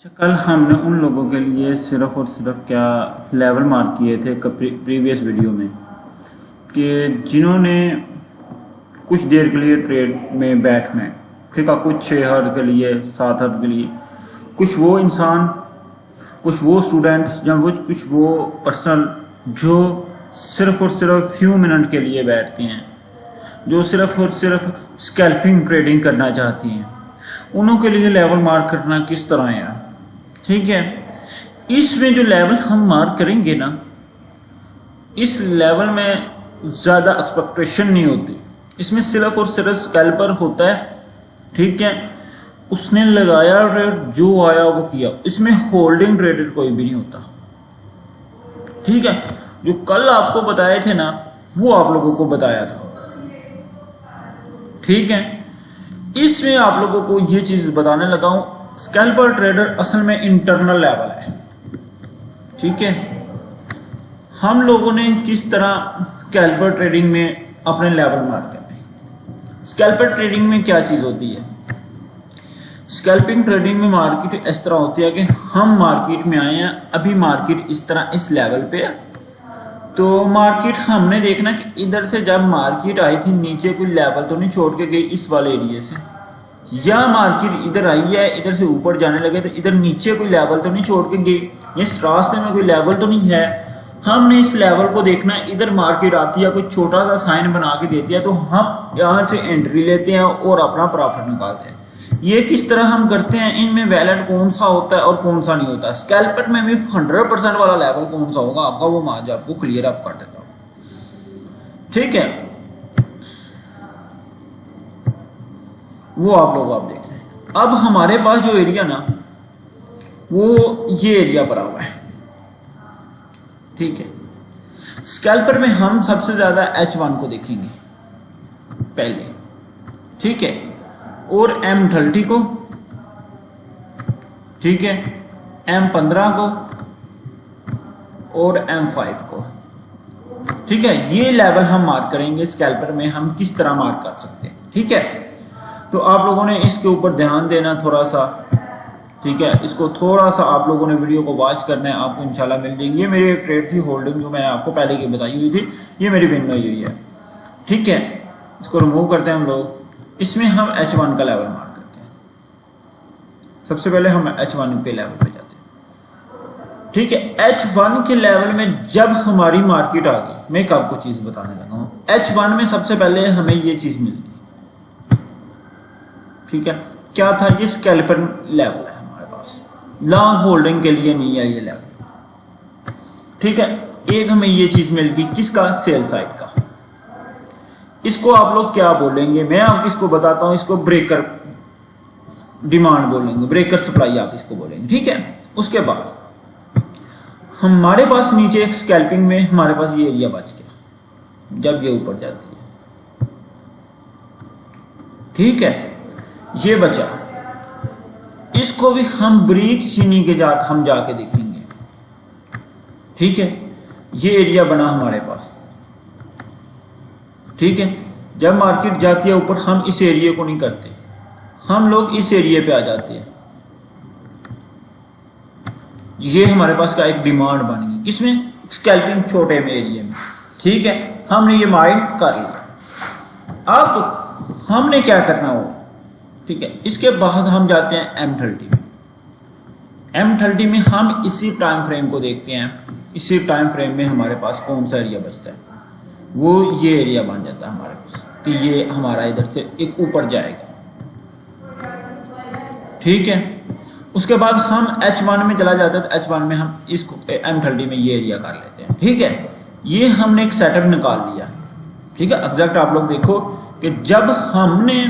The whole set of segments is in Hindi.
कल हमने उन लोगों के लिए सिर्फ और सिर्फ क्या लेवल मार्क किए थे प्रीवियस वीडियो में कि जिन्होंने कुछ देर के लिए ट्रेड में बैठना है, ठीक है, कुछ 6 हर्ट्ज के लिए 7 हर्ट्ज के लिए, कुछ वो इंसान, कुछ वो स्टूडेंट या कुछ वो पर्सन जो सिर्फ और सिर्फ फ्यू मिनट के लिए बैठते हैं, जो सिर्फ और सिर्फ स्कैल्पिंग ट्रेडिंग करना चाहती हैं, उनों के लिए लेवल मार्क करना किस तरह है। ठीक है, इसमें जो लेवल हम मार्क करेंगे ना, इस लेवल में ज़्यादा एक्सपेक्टेशन नहीं होती, इसमें सिर्फ और सिर्फ स्कैल्पर होता है। ठीक है, उसने लगाया रेट, जो आया वो किया, इसमें होल्डिंग ट्रेडेड कोई भी नहीं होता। ठीक है, जो कल आपको बताए थे ना वो आप लोगों को बताया था। ठीक है, इसमें आप लोगों को ये चीज़ बताने लगा हूँ, स्कैल्पर ट्रेडर असल में इंटरनल लेवल है। ठीक है, हम लोगों ने किस तरह स्कैल्पर ट्रेडिंग में अपने लेवल मार्क करने। स्कैल्पर ट्रेडिंग में क्या चीज़ होती है, स्कैल्पिंग ट्रेडिंग में मार्केट इस तरह होती है कि हम मार्केट में आए हैं, अभी मार्केट इस तरह इस लेवल पे है, तो मार्केट हमने देखना कि इधर से जब मार्केट आई थी नीचे कोई लेवल तो नहीं छोड़ के गई इस वाले एरिया से, या मार्केट इधर आई है इधर से ऊपर जाने लगे तो इधर नीचे कोई लेवल तो नहीं छोड़ के गई, इस रास्ते में कोई लेवल तो नहीं है। हमने इस लेवल को देखना है, इधर मार्केट आती है कोई छोटा सा साइन बना के देती है तो हम यहाँ से एंट्री लेते हैं और अपना प्रॉफिट निकालते हैं। ये किस तरह हम करते हैं, इनमें वैलिड कौन सा होता है और कौन सा नहीं होता। स्कैल्पर में भी 100% वाला लेवल कौन सा होगा आपका, वो मैं आज आपको क्लियर अप कर देता हूँ। ठीक है, वो आप लोग आप देख रहे हैं। अब हमारे पास जो एरिया ना, वो ये एरिया पड़ा हुआ है। ठीक है, स्कैल्पर में हम सबसे ज्यादा H1 को देखेंगे पहले। ठीक है, और M30 को, ठीक है, M15 को और M5 को। ठीक है, ये लेवल हम मार्क करेंगे स्कैल्पर में, हम किस तरह मार्क कर सकते हैं। ठीक है, तो आप लोगों ने इसके ऊपर ध्यान देना थोड़ा सा। ठीक है, इसको थोड़ा सा आप लोगों ने वीडियो को वॉच करना है, आपको इंशाल्लाह मिल जाएगी। ये मेरी एक ट्रेड थी होल्डिंग, जो मैंने आपको पहले की बताई हुई थी, ये मेरी विन हुई हुई है। ठीक है, इसको रिमूव करते हैं हम लोग। इसमें हम H1 का लेवल मार्क करते हैं। सबसे पहले हम H1 पे लेवल पे जाते हैं। ठीक है, H1 के लेवल में जब हमारी मार्केट आ गई, मैं एक आपको चीज बताने लगा हूँ। H1 में सबसे पहले हमें ये चीज मिल गई। ठीक है, क्या था, ये स्कैल्पर लेवल है हमारे पास, लॉन्ग होल्डिंग के लिए नहीं है ये लेवल। ठीक है, एक हमें ये चीज मिल गई, किसका, सेल साइड का। इसको आप लोग क्या बोलेंगे, मैं आपको इसको बताता हूं, इसको ब्रेकर डिमांड बोलेंगे, ब्रेकर सप्लाई आप इसको बोलेंगे। ठीक है, उसके बाद हमारे पास नीचे एक स्कैल्पिंग में हमारे पास ये एरिया बच गया जब ये ऊपर जाती है। ठीक है, ये बचा, इसको भी हम ब्रेक चीनी के हम जाके देखेंगे। ठीक है, ये एरिया बना हमारे पास। ठीक है, जब मार्केट जाती है ऊपर, हम इस एरिया को नहीं करते, हम लोग इस एरिया पे आ जाते हैं। ये हमारे पास का एक डिमांड बन गई, किसमें, स्कैल्पिंग छोटे में एरिया में। ठीक है, हमने ये माइंड कर लिया। अब हमने क्या करना हो, ठीक है, इसके बाद हम जाते हैं M30 में। M30 में हम इसी टाइम फ्रेम को देखते हैं, इसी टाइम फ्रेम में हमारे पास कौन सा एरिया बचता है, वो ये एरिया बन जाता है हमारे पास कि ये हमारा इधर से एक ऊपर जाएगा। ठीक है, उसके बाद हम H1 में चला जाता है, तो H1 में हम इसको M30 में ये एरिया कर लेते हैं। ठीक है, ये हमने एक सेटअप निकाल लिया। ठीक है, एग्जैक्ट आप लोग देखो कि जब हमने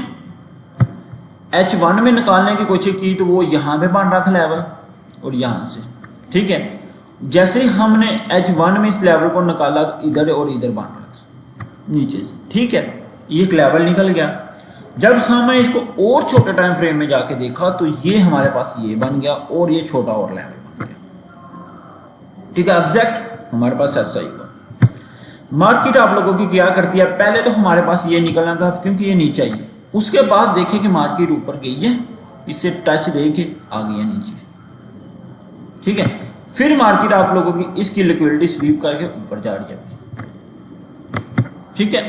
H1 में निकालने की कोशिश की तो वो यहाँ पे बन रहा था लेवल, और यहाँ से। ठीक है, जैसे ही हमने H1 में इस लेवल को निकाला, इधर और इधर बन रहा था नीचे से। ठीक है, ये एक लेवल निकल गया। जब हमने इसको और छोटे टाइम फ्रेम में जाके देखा तो ये हमारे पास ये बन गया, और ये छोटा और लेवल बन गया। ठीक है, एग्जैक्ट हमारे पास ऐसा ही हुआ। मार्केट आप लोगों की क्या करती है, पहले तो हमारे पास ये निकलना था क्योंकि ये नीचे ही है, उसके बाद देखें कि मार्केट ऊपर गई है, इससे टच दे के आ गई है नीचे। ठीक है, फिर मार्केट आप लोगों की इसकी लिक्विडिटी स्वीप करके ऊपर जा रही है। ठीक है,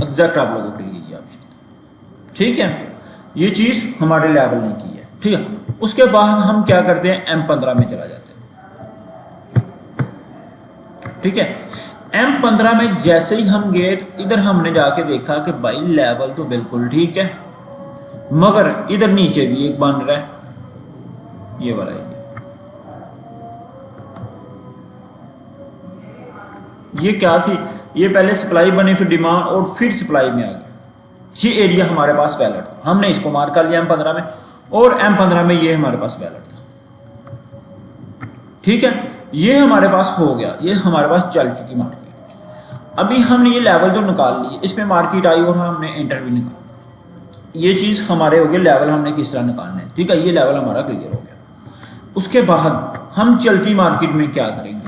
एग्जैक्ट आप लोगों के लिए ये ऑप्शन। ठीक है, ये चीज हमारे लेवल ने की है। ठीक है, उसके बाद हम क्या करते हैं, M15 में चला जाते हैं। ठीक है, M15 में जैसे ही हम गए इधर हमने जाके देखा कि भाई लेवल तो बिल्कुल ठीक है, मगर इधर नीचे भी एक बन रहा है, ये वाला है। ये क्या थी, ये पहले सप्लाई बनी, फिर डिमांड और फिर सप्लाई में आ गई। ये एरिया हमारे पास वैलिड था, हमने इसको मार्क कर लिया M15 में, और M15 में ये हमारे पास वैलिड था। ठीक है, ये हमारे पास हो गया, ये हमारे पास चल चुकी मार्केट। अभी हमने ये लेवल जो निकाल लिए, इसमें मार्केट आई और हमने एंटर भी निकाला। ये चीज हमारे हो गए लेवल, हमने किस तरह निकालने। ठीक है, ये लेवल हमारा क्लियर हो गया। उसके बाद हम चलती मार्केट में क्या करेंगे।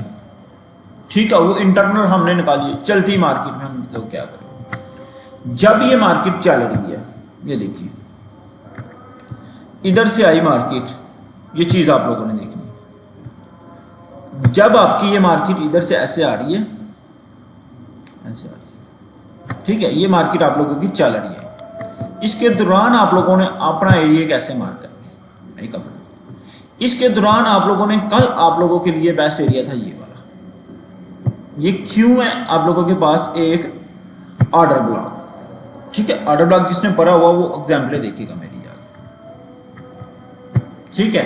ठीक है, वो इंटरनल हमने निकाली, चलती मार्केट में हम लोग क्या करेंगे। जब ये मार्केट चल रही है, ये देखिए इधर से आई मार्केट, ये चीज आप लोगों ने देखनी। जब आपकी ये मार्केट इधर से ऐसे आ रही है, ऐसे आ रही है, ठीक है, ये मार्केट आप लोगों की चल रही है। इसके दौरान आप लोगों ने अपना एरिया कैसे मार्क करना है, इसके दौरान आप लोगों ने, कल आप लोगों के लिए बेस्ट एरिया था ये वाला। ये क्यों है, आप लोगों के पास एक ऑर्डर ब्लॉक। ठीक है, ऑर्डर ब्लॉक जिसने पढ़ा हुआ वो एग्जाम्पल देखेगा मेरी याद। ठीक है,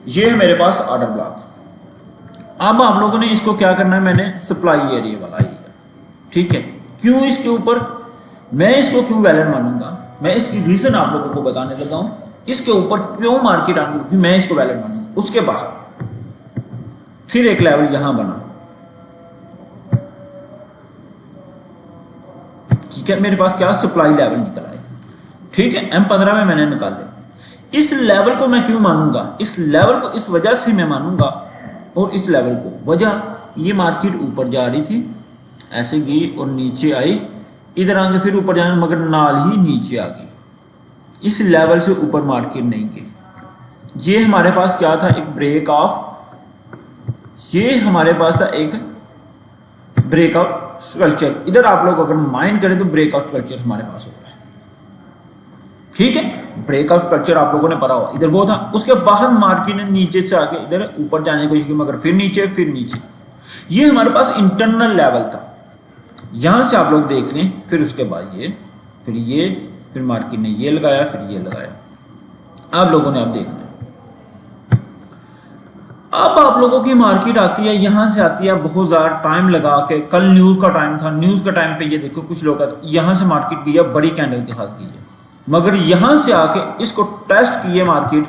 ये है मेरे पास ऑर्डर ब्लॉक। अब आप लोगों ने इसको क्या करना है, मैंने सप्लाई एरिया वाला एरिया। ठीक है, क्यों इसके ऊपर, मैं इसको क्यों वैलिड मानूंगा, मैं इसकी रीजन आप लोगों को बताने लगा हूं। इसके ऊपर क्यों मार्केट आऊंगी, मैं इसको वैलिड मानूंगा। उसके बाद फिर एक लेवल यहां बना। ठीक है, मेरे पास क्या सप्लाई लेवल निकल आए। ठीक है, M15 में मैंने निकाले। इस लेवल को मैं क्यों मानूंगा, इस लेवल को इस वजह से मैं मानूंगा, और इस लेवल को वजह, ये मार्केट ऊपर जा रही थी, ऐसे गई और नीचे आई, इधर आगे फिर ऊपर जाने, मगर नाल ही नीचे आ गई। इस लेवल से ऊपर मार्केट नहीं गई। ये हमारे पास क्या था, एक ब्रेक ऑफ, ये हमारे पास था एक ब्रेकआउट स्ट्रक्चर। इधर आप लोग अगर माइंड करें तो ब्रेकआउट स्ट्रक्चर हमारे पास होता है। ठीक है, ब्रेकआउट स्ट्रक्चर आप लोगों ने पढ़ा हुआ, इधर वो था। उसके बाद मार्केट ने नीचे से आके इधर ऊपर जाने की कोशिश की, मगर फिर नीचे, फिर नीचे। ये हमारे पास इंटरनल लेवल था, यहां से आप लोग देख लें। फिर उसके बाद ये, फिर ये, फिर मार्केट ने ये लगाया, फिर ये लगाया। आप लोगों ने अब देखना, अब आप लोगों की मार्केट आती है, यहां से आती है बहुत ज्यादा टाइम लगा के। कल न्यूज का टाइम था, न्यूज का टाइम पे ये देखो कुछ लोग यहां से मार्केट गई है, बड़ी कैंडल के साथ गई है, मगर यहां से आके इसको टेस्ट किए, मार्केट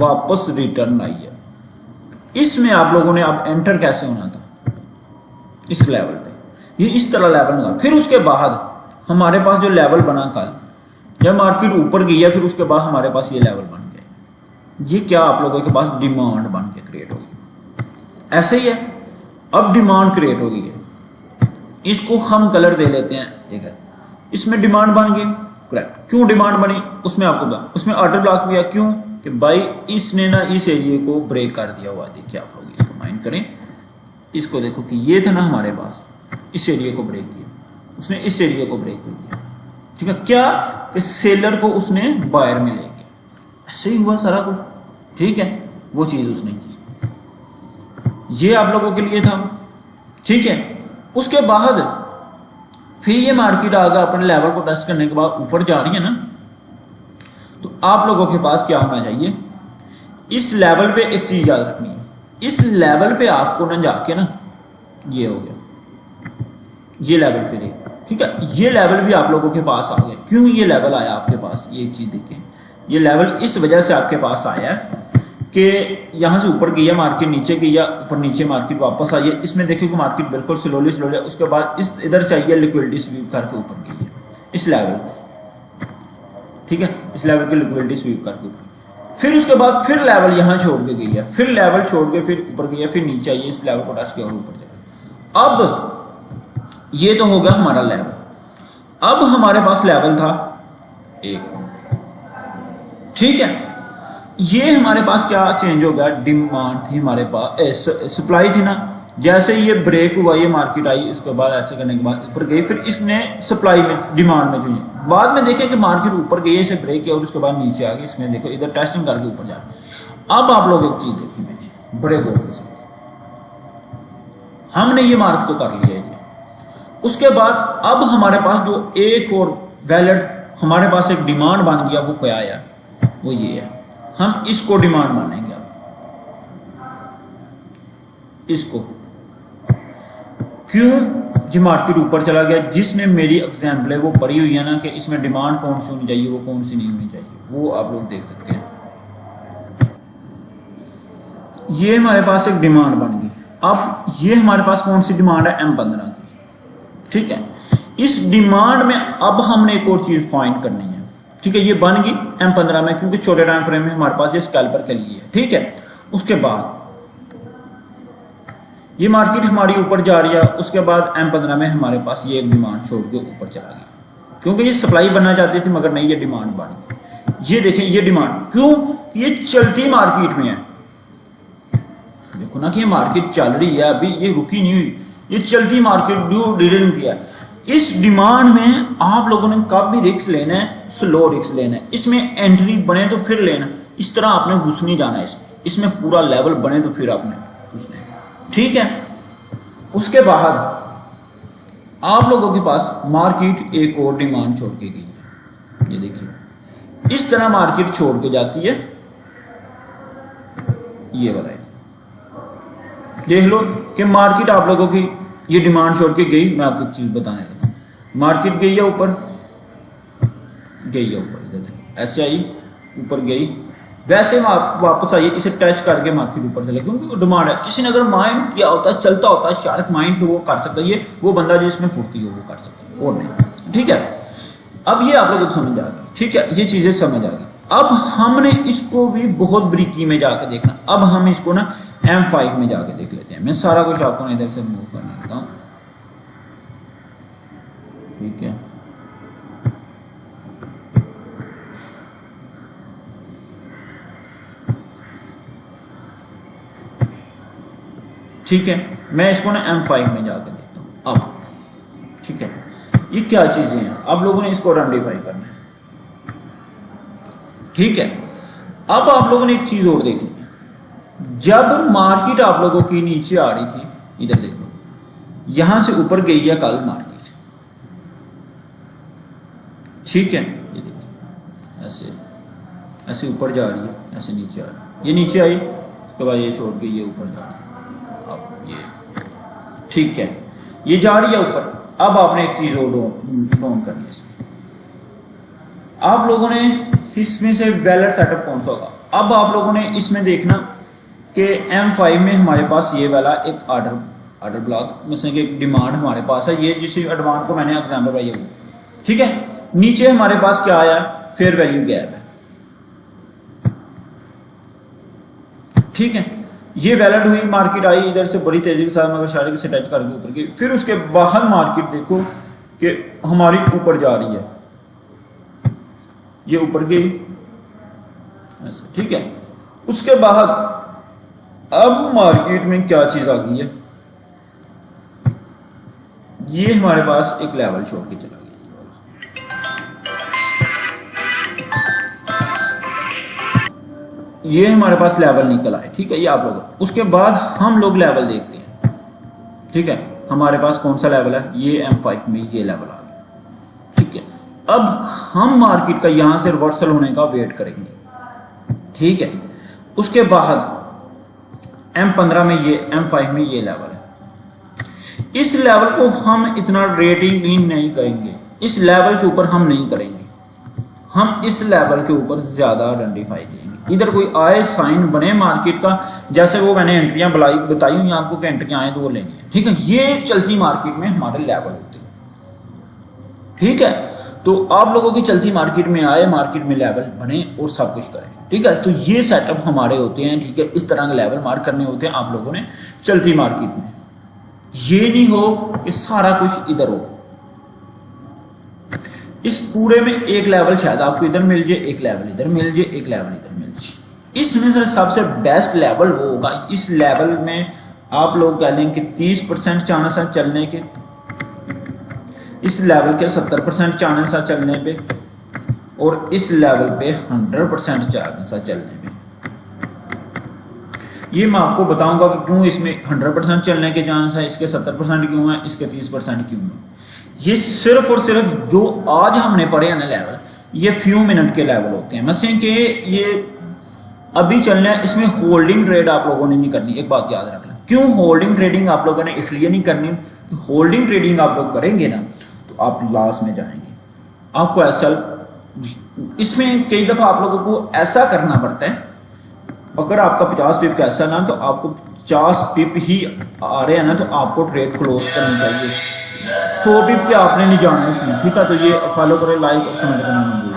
वापस रिटर्न आई है। इसमें आप लोगों ने अब एंटर कैसे होना था, इस लेवल पे, ये इस तरह लेवल लगा। फिर उसके बाद हमारे पास जो लेवल बना कल, जब मार्केट ऊपर गई है, फिर उसके बाद हमारे पास ये लेवल बन गया। ये क्या आप लोगों के पास डिमांड बन के क्रिएट होगी, ऐसे ही है। अब डिमांड क्रिएट हो गई है, इसको हम कलर दे लेते हैं, ठीक है। इसमें डिमांड बन गई, करेक्ट। क्यों डिमांड बनी, उसमें आपको उसमें ऑर्डर ब्लॉक भी है। क्यों कि भाई इसने ना इस एरिया को ब्रेक कर दिया हुआ। देखिए आप लोग इसको माइंड करें, इसको देखो कि ये था ना हमारे पास, इस एरिया को ब्रेक किया उसने, इस एरिया को ब्रेक कर दिया। ठीक है, क्या कि सेलर को उसने बायर में ले गया, ऐसे ही हुआ सारा कुछ। ठीक है, वो चीज उसने की, ये आप लोगों के लिए था। ठीक है, उसके बाद फिर ये मार्केट आगा अपने लेवल को टेस्ट करने के बाद ऊपर जा रही है ना, तो आप लोगों के पास क्या होना चाहिए, इस लेवल पे एक चीज याद रखनी है। इस लेवल पे आपको ना जाके ना, ये हो गया ये लेवल, फिर ठीक है, ये लेवल भी आप लोगों के पास आ गया। क्यों ये लेवल आया आपके पास, ये एक चीज देखें। ये लेवल इस वजह से आपके पास आया कि यहाँ से ऊपर गई है मार्केट, नीचे गई है, ऊपर नीचे मार्केट वापस आई है। इसमें देखिए कि मार्केट बिल्कुल स्लोली स्लोली, उसके बाद इस इधर से आई है, लिक्विडिटी स्वीप करके ऊपर गई है इस लेवल पे। ठीक है, इस लेवल की लिक्विडिटी स्वीप करके ऊपर, फिर उसके बाद फिर लेवल यहाँ छोड़ के गई है, फिर लेवल छोड़ के फिर ऊपर गई है, फिर नीचे आई है, इस लेवल को टच किया और ऊपर चला। अब ये तो होगा हमारा लेवल। अब हमारे पास लेवल था एक, ठीक है। ये हमारे पास क्या चेंज हो गया, डिमांड थी हमारे पास, सप्लाई थी ना, जैसे ये ब्रेक हुआ, ये मार्केट आई, उसके बाद ऐसे करने के बाद ऊपर गई, फिर इसने सप्लाई में डिमांड में जो बाद में देखें कि मार्केट ऊपर गई, इसे ब्रेक किया और उसके बाद नीचे आ गई, इसमें देखो इधर टेस्टिंग करके ऊपर जा रही। अब आप लोग एक चीज देखिए मेरी बड़े गौर के साथ, हमने ये मार्क तो कर लिया है, उसके बाद अब हमारे पास जो एक और वैलिड हमारे पास एक डिमांड बन गया, वो क्या है, वो ये है, हम इसको डिमांड मानेंगे। इसको क्यों, जी मार्केट ऊपर चला गया, जिसने मेरी एग्जाम्पल है वो पड़ी हुई है ना कि इसमें डिमांड कौन सी होनी चाहिए, वो कौन सी नहीं होनी चाहिए, वो आप लोग देख सकते हैं। ये हमारे पास एक डिमांड बन गई। अब ये हमारे पास कौन सी डिमांड है, M15 की, ठीक है। इस डिमांड में अब हमने एक और चीज फाइंड करनी है, ठीक है। ये बन गई M15 में, क्योंकि छोटे टाइम फ्रेम में हमारे पास ये स्कैल्पर के लिए है, ठीक है। उसके बाद ये मार्केट हमारी ऊपर जा रही है, उसके बाद M15 में हमारे पास ये एक डिमांड छोड़ के ऊपर चला गया, क्योंकि ये सप्लाई बनना चाहती थी मगर नहीं, ये डिमांड बन गई। ये देखें, ये डिमांड क्यों, ये चलती मार्केट में है, देखो ना कि ये मार्केट चल रही है, अभी ये रुकी नहीं हुई, ये चलती मार्केट ड्यू डिलीवरिंग किया। इस डिमांड में आप लोगों ने कब भी रिस्क लेना है, स्लो रिस्क लेना है, इसमें एंट्री बने तो फिर लेना, इस तरह आपने घुस नहीं जाना, इसमें पूरा लेवल बने तो फिर आपने घुसना, ठीक है। उसके बाद आप लोगों के पास मार्केट एक और डिमांड छोड़ के गई है, ये देखिए इस तरह मार्केट छोड़ के जाती है, ये वाला है, देख लो कि मार्केट आप लोगों की ये डिमांड छोड़ के गई। मैं आपको एक चीज बताने लगा, मार्केट गई है ऊपर, गई है ऊपर, इधर ऐसे आई, ऊपर गई, वैसे वापस आई, इसे टच करके मार्केट ऊपर चले, क्योंकि वो डिमांड है। किसी ने अगर माइंड किया होता, चलता होता, शार्प माइंड वो कर सकता है, ये वो बंदा जिसमें फुर्ती हो वो कर सकता है, और नहीं, ठीक है। अब ये आप लोगों को समझ आ गई, ठीक है, ये चीजें समझ आ गई। अब हमने इसको भी बहुत बारीकी में जाकर देखना, अब हम इसको ना M5 में जाके देख लेते हैं। मैं सारा कुछ आपको इधर से मूव करने लगा हूं, ठीक है। ठीक है, मैं इसको ना M5 में जाके देखता हूं अब, ठीक है। ये क्या चीजें हैं, आप लोगों ने इसको आइडेंटिफाई करना है, ठीक है। अब आप लोगों ने एक चीज और देखनी, जब मार्केट आप लोगों की नीचे आ रही थी, इधर देखो, यहां से ऊपर गई है कल मार्केट, ठीक है, ये देखिए ऐसे ऐसे ऊपर जा रही है, ऐसे नीचे आ रही है, ये नीचे आई, उसके बाद ये छोड़ के ये ऊपर जा रही है, अब ये ठीक है, ये जा रही है ऊपर। अब आपने एक चीज और नोट करनी है, इसमें आप लोगों ने इसमें से वैलिड सेटअप कौन सा होगा। अब आप लोगों ने इसमें देखना कि M5 में हमारे पास ये वाला एक ऑर्डर ब्लॉक में से एक डिमांड हमारे पास है, ये जिस डिमांड को मैंने एग्जाम्पल बताया वो, ठीक है। नीचे हमारे पास क्या आया, फेयर वैल्यू गैप है, ठीक है। ये वैलिड हुई, मार्केट आई इधर से बड़ी तेजी के साथ, मगर शायद से टच करके ऊपर गई, फिर उसके बाहर मार्केट देखो कि हमारी ऊपर जा रही है, ये ऊपर गई ऐसे, ठीक है। उसके बाद अब मार्केट में क्या चीज आ गई है, ये हमारे पास एक लेवल छोड़ के चला गया, ये हमारे पास लेवल निकल आए, ठीक है, ये आप लोग। उसके बाद हम लोग लेवल देखते हैं, ठीक है। हमारे पास कौन सा लेवल है, ये M5 में ये लेवल आ गया, ठीक है। अब हम मार्केट का यहां से रिवर्सल होने का वेट करेंगे, ठीक है। उसके बाद M15 में ये, M5 में ये लेवल है, इस लेवल को हम इतना रेटिंग नहीं करेंगे, इस लेवल के ऊपर हम नहीं करेंगे, हम इस लेवल के ऊपर ज्यादा आइडेंटिफाई देंगे। इधर कोई आए साइन बने मार्केट का, जैसे वो मैंने एंट्रियां बताई हुई आपको कि एंट्रियां आए तो वो लेनी है, ठीक है। ये चलती मार्केट में हमारे लेवल होते हैं, ठीक है। तो आप लोगों की चलती मार्केट में आए, मार्केट में लेवल बने और सब कुछ करें, ठीक है। तो ये सेटअप हमारे होते हैं, ठीक है। इस तरह के लेवल मार्क करने होते हैं आप लोगों ने चलती मार्केट में। ये नहीं हो कि सारा कुछ इधर हो, इस पूरे में एक लेवल शायद आपको इधर मिल जाए, एक लेवल इधर मिल जाए, एक लेवल इधर मिल जाए, इसमें से सबसे बेस्ट लेवल वो होगा, इस लेवल में आप लोग कह लें कि 30% चांस है चलने के, इस लेवल के 70% चांस है चलने पे, और इस लेवल पे 100% चांस है चलने पे। ये मैं आपको बताऊंगा कि क्यों इसमें 100% चलने के चांस है, इसके 70% क्यों है, इसके 30% क्यों है। ये सिर्फ और सिर्फ जो आज हमने पढ़े हैं ना लेवल, ये फ्यू मिनट के लेवल होते हैं। मसलन कि ये अभी चलना है, इसमें होल्डिंग ट्रेड आप लोगों ने नहीं करनी। एक बात याद रखना, क्यों होल्डिंग ट्रेडिंग आप लोगों ने इसलिए नहीं करनी, तो होल्डिंग ट्रेडिंग आप लोग करेंगे ना तो आप लॉस में जाएंगे। आपको ऐसा, इसमें कई दफ़ा आप लोगों को ऐसा करना पड़ता है, अगर आपका 50 पिप का ऐसा ना तो आपको 50 पिप ही आ रहे हैं ना तो आपको ट्रेड क्लोज करनी चाहिए। 100 पिप के आपने नहीं जाना है इसमें, ठीक है। तो ये फॉलो करें, लाइक और कमेंट करना।